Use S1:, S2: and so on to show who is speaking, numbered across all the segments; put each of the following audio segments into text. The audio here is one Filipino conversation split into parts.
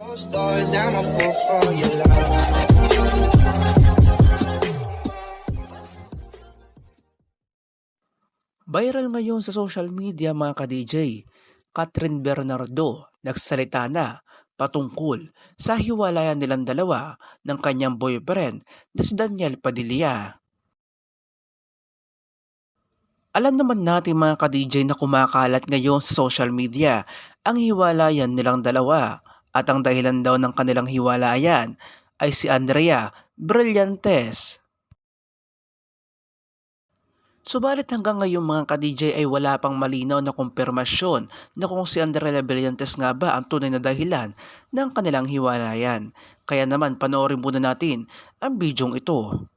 S1: Stars, I'm a fool for your love.
S2: Viral ngayon sa social media mga ka-DJ, Catherine Bernardo nagsalita na patungkol sa hiwalayan nilang dalawa ng kanyang boyfriend na si Daniel Padilla. Alam naman natin mga ka-DJ na kumakalat ngayon sa social media ang hiwalayan nilang dalawa at ang dahilan daw ng kanilang hiwalayan ay si Andrea Brillantes. Subalit hanggang ngayon mga ka-DJ ay wala pang malinaw na kumpirmasyon na kung si Andrea Brillantes nga ba ang tunay na dahilan ng kanilang hiwalayan. Kaya naman panoorin muna natin ang bidyong ito.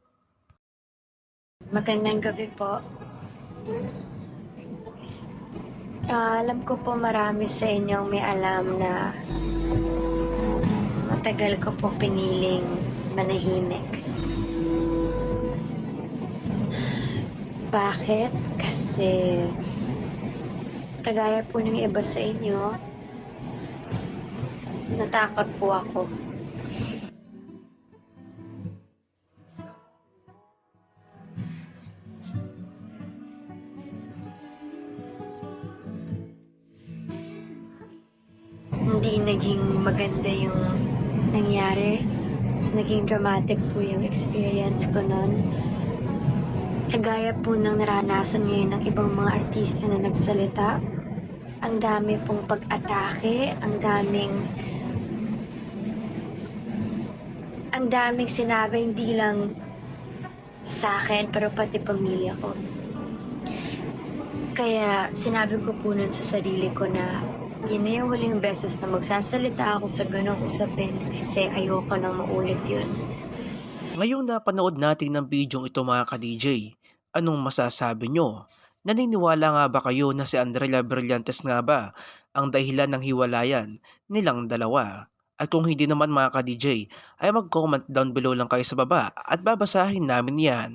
S3: Magandang gabi po. Alam ko po marami sa inyong may alam na matagal ko po piniling manahimik. Bakit? Kasi kagaya po ng iba sa inyo, natakot po ako. Hindi naging maganda yung nangyari. Naging dramatic po yung experience ko nun. Kagaya po ng naranasan ngayon ng ibang mga artista na nagsalita. Ang dami pong pag-atake, ang daming sinabi hindi lang sa akin pero pati pamilya ko. Kaya sinabi ko po nun sa sarili ko na yun na yung huling beses na magsasalita ako sa ganong usapin kasi ayoko nang maulit yun.
S2: Ngayong napanood natin ng bidyong ito mga ka-DJ, anong masasabi nyo? Naniniwala nga ba kayo na si Andrea Brillantes nga ba ang dahilan ng hiwalayan nilang dalawa? At kung hindi naman mga ka-DJ, ay mag-comment down below lang kayo sa baba at babasahin namin yan.